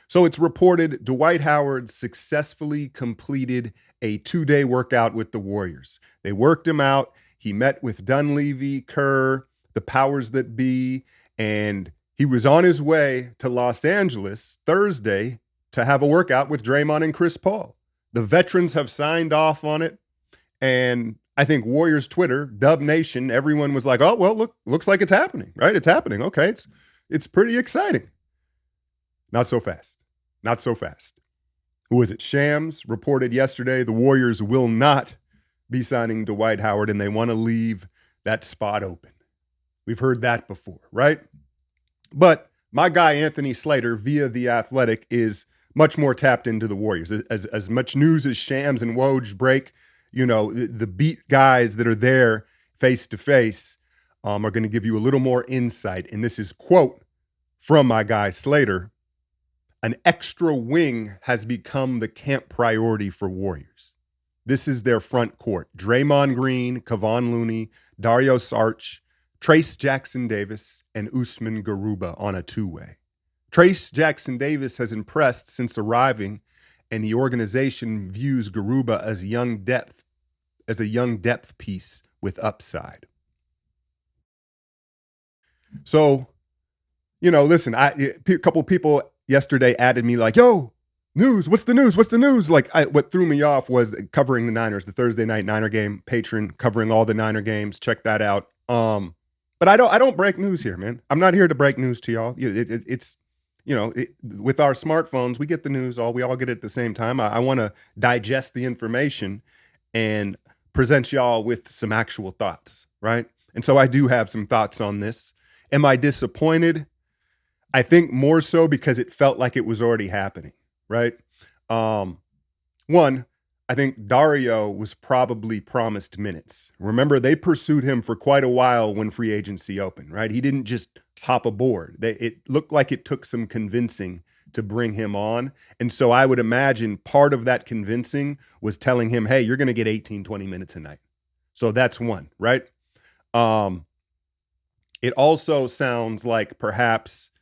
So it's reported Dwight Howard successfully completed a 2-day workout with the Warriors. They worked him out. He met with Dunleavy, Kerr, the powers that be, and he was on his way to Los Angeles Thursday to have a workout with Draymond and Chris Paul. The veterans have signed off on it, and I think Warriors Twitter, Dub Nation, everyone was like, "Oh, well, looks like it's happening, right? It's happening. Okay, it's pretty exciting." Not so fast. Not so fast. Who was it? Shams reported yesterday the Warriors will not be signing Dwight Howard, and they want to leave that spot open. We've heard that before, right? But my guy Anthony Slater via The Athletic is much more tapped into the Warriors. As much news as Shams and Woj break, the beat guys that are there face to face are going to give you a little more insight. And this is quote from my guy Slater: "An extra wing has become the camp priority for Warriors. This is their front court: Draymond Green, Kevon Looney, Dario Saric, Trace Jackson-Davis, and Usman Garuba on a two-way. Trace Jackson-Davis has impressed since arriving, and the organization views Garuba as a young depth piece with upside." So, listen, a couple people yesterday added me like, "Yo, news, what's the news? What's the news?" Like, what threw me off was covering the Niners, the Thursday night Niner game, patron covering all the Niner games. Check that out. But I don't break news here, man. I'm not here to break news to y'all. It's with our smartphones, we get the news we all get it at the same time. I want to digest the information and present y'all with some actual thoughts, right? And so I do have some thoughts on this. Am I disappointed? I think more so because it felt like it was already happening, right? One, I think Dario was probably promised minutes. Remember, they pursued him for quite a while when free agency opened, right? He didn't just hop aboard. It looked like it took some convincing to bring him on. And so I would imagine part of that convincing was telling him, "Hey, you're going to get 18, 20 minutes a night." So that's one, right? It also sounds like perhaps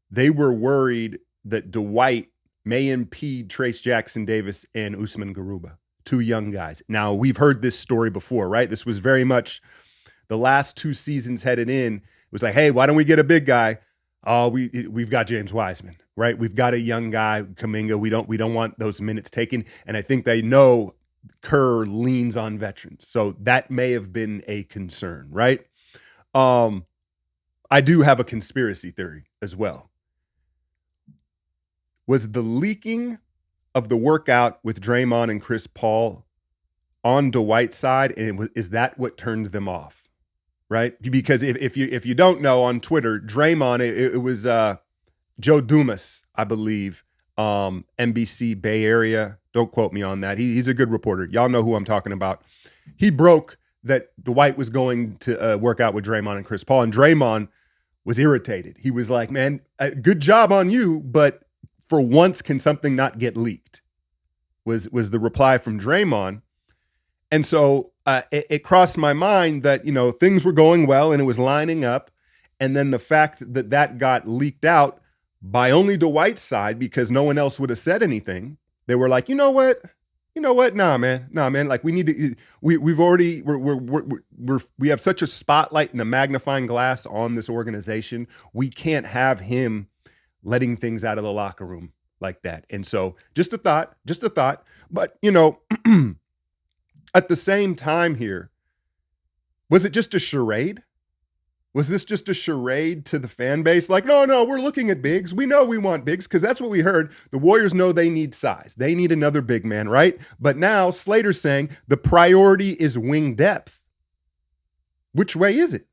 they were worried that Dwight may impede Trace Jackson-Davis and Usman Garuba, two young guys. Now, we've heard this story before, right? This was very much the last 2 seasons headed in. It was like, "Hey, why don't we get a big guy?" "Oh, we've got James Wiseman, right? We've got a young guy, Kuminga. We don't want those minutes taken." And I think they know Kerr leans on veterans. So that may have been a concern, right? I do have a conspiracy theory as well. Was the leaking of the workout with Draymond and Chris Paul on Dwight's side, and is that what turned them off, right? Because if you don't know, on Twitter, Draymond, it was Joe Dumas, I believe, NBC Bay Area. Don't quote me on that. He's a good reporter. Y'all know who I'm talking about. He broke that Dwight was going to work out with Draymond and Chris Paul, and Draymond was irritated. He was like, "Man, good job on you, but for once, can something not get leaked?" was the reply from Draymond. And so it crossed my mind that, things were going well and it was lining up. And then the fact that got leaked out by only Dwight's side, because no one else would have said anything. They were like, "You know what? Nah, man. Like, we need to, we have such a spotlight and a magnifying glass on this organization. We can't have him letting things out of the locker room like that." And so just a thought. But, at the same time here, was it just a charade? Was this just a charade to the fan base? Like, no, we're looking at bigs. We know we want bigs, because that's what we heard. The Warriors know they need size. They need another big man, right? But now Slater's saying the priority is wing depth. Which way is it?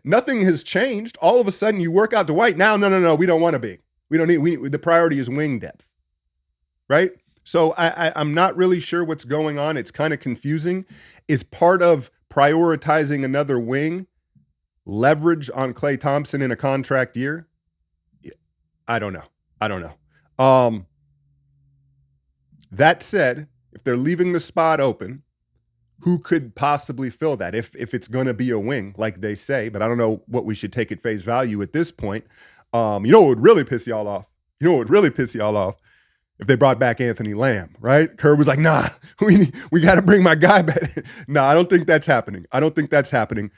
Nothing has changed. All of a sudden you work out Dwight. Now, no, we don't want a big. We don't need, the priority is wing depth, right? So I'm not really sure what's going on. It's kind of confusing. Is part of prioritizing another wing leverage on Klay Thompson in a contract year? I don't know. That said, if they're leaving the spot open, who could possibly fill that if it's going to be a wing, like they say? But I don't know what we should take at face value at this point. What would really piss y'all off? You know what would really piss y'all off? If they brought back Anthony Lamb, right? Kerr was like, nah, we got to bring my guy back. Nah, I don't think that's happening. I don't think that's happening.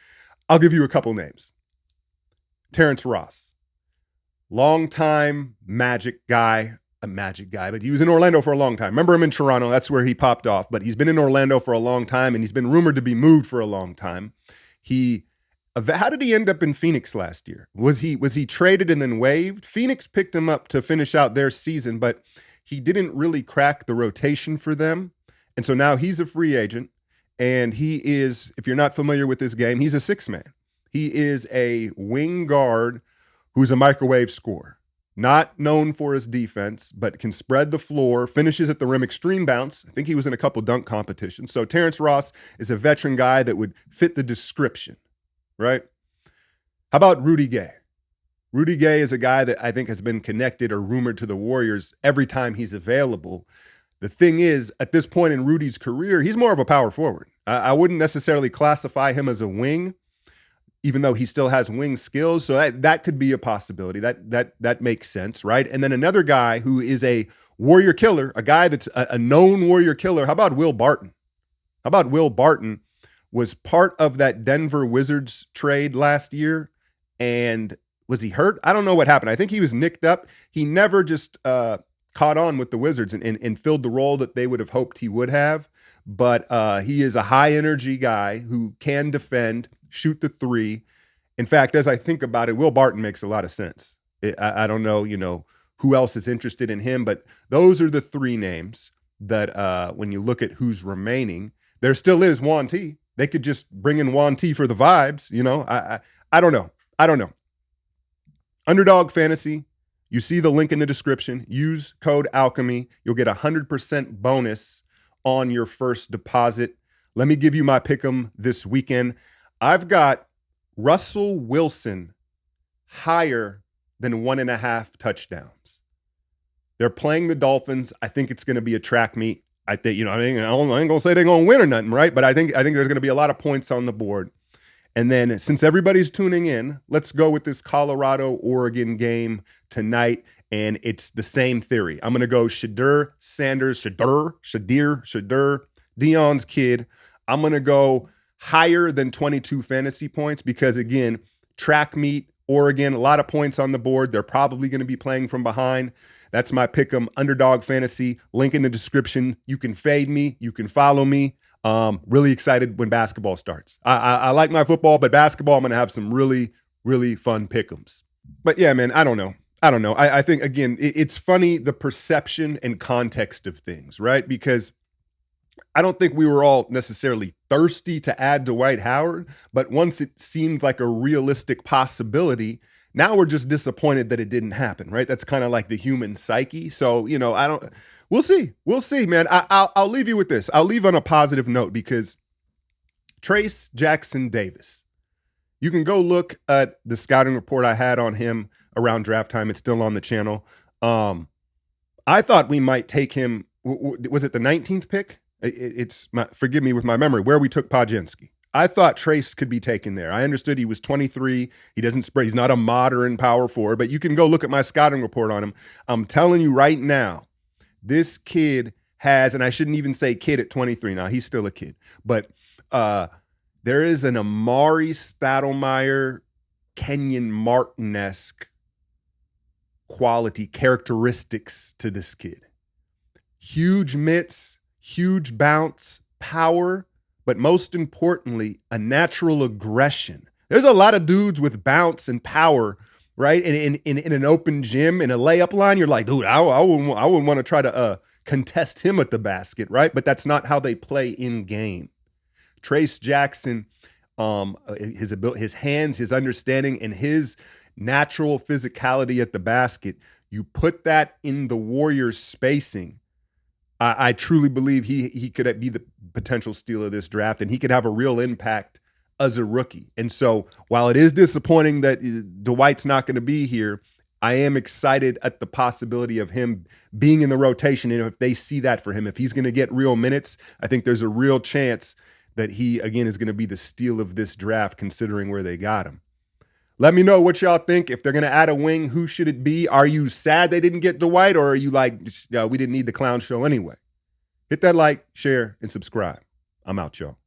I'll give you a couple names. Terrence Ross, longtime Magic guy, but he was in Orlando for a long time. Remember him in Toronto? That's where he popped off. But he's been in Orlando for a long time, and he's been rumored to be moved for a long time. How did he end up in Phoenix last year? Was he traded and then waived? Phoenix picked him up to finish out their season, but he didn't really crack the rotation for them. And so now he's a free agent, and he is, if you're not familiar with this game, he's a six-man. He is a wing guard who's a microwave scorer. Not known for his defense, but can spread the floor, finishes at the rim, extreme bounce. I think he was in a couple dunk competitions. So Terrence Ross is a veteran guy that would fit the description, right? How about Rudy Gay? Rudy Gay is a guy that I think has been connected or rumored to the Warriors every time he's available. The thing is, at this point in Rudy's career, he's more of a power forward. I wouldn't necessarily classify him as a wing, even though he still has wing skills. So that could be a possibility. That makes sense, right? And then another guy who is a Warrior killer, a guy that's a known Warrior killer. How about Will Barton? Was part of that Denver Wizards trade last year, and was he hurt? I don't know what happened. I think he was nicked up. He never just caught on with the Wizards and filled the role that they would have hoped he would have. But he is a high-energy guy who can defend, shoot the three. In fact, as I think about it, Will Barton makes a lot of sense. I don't know, who else is interested in him, but those are the three names that when you look at who's remaining, there still is Juan T. They could just bring in Juan T for the vibes, I don't know. Underdog Fantasy, you see the link in the description. Use code Alchemy. You'll get 100% bonus on your first deposit. Let me give you my pick'em this weekend. I've got Russell Wilson higher than 1.5 touchdowns. They're playing the Dolphins. I think it's going to be a track meet. I think, I ain't going to say they're going to win or nothing, right? But I think there's going to be a lot of points on the board. And then since everybody's tuning in, let's go with this Colorado-Oregon game tonight. And it's the same theory. I'm going to go Shadir Sanders, Shadir, Dion's kid. I'm going to go higher than 22 fantasy points because, again, track meet, Oregon, a lot of points on the board. They're probably going to be playing from behind. That's my pick'em, Underdog Fantasy. Link in the description. You can fade me. You can follow me. Really excited when basketball starts. I like my football, but basketball, I'm going to have some really, really fun pick'ems. But yeah, man, I don't know. I think, again, it's funny, the perception and context of things, right? Because I don't think we were all necessarily thirsty to add Dwight Howard, but once it seemed like a realistic possibility, now we're just disappointed that it didn't happen, right? That's kind of like the human psyche. So, we'll see, man. I'll leave you with this. I'll leave on a positive note because Trace Jackson Davis, you can go look at the scouting report I had on him around draft time. It's still on the channel. I thought we might take him. Was it the 19th pick? Forgive me with my memory, where we took Podjenski. I thought Trace could be taken there. I understood he was 23. He doesn't spread. He's not a modern power forward, but you can go look at my scouting report on him. I'm telling you right now, this kid has, and I shouldn't even say kid at 23. Now, he's still a kid, but there is an Amari Stoudemire, Kenyon Martin-esque quality characteristics to this kid. Huge mitts, huge bounce, power, but most importantly, a natural aggression. There's a lot of dudes with bounce and power, right? And in an open gym, in a layup line, you're like, dude, I wouldn't want to try to contest him at the basket, right? But that's not how they play in game. Trace Jackson, his hands, his understanding, and his natural physicality at the basket, you put that in the Warriors' spacing, I truly believe he could be the potential steal of this draft, and he could have a real impact as a rookie. And so while it is disappointing that Dwight's not going to be here, I am excited at the possibility of him being in the rotation. And if they see that for him, if he's going to get real minutes, I think there's a real chance that he, again, is going to be the steal of this draft, considering where they got him. Let me know what y'all think. If they're going to add a wing, who should it be? Are you sad they didn't get Dwight, or are you like, we didn't need the clown show anyway? Hit that like, share, and subscribe. I'm out, y'all.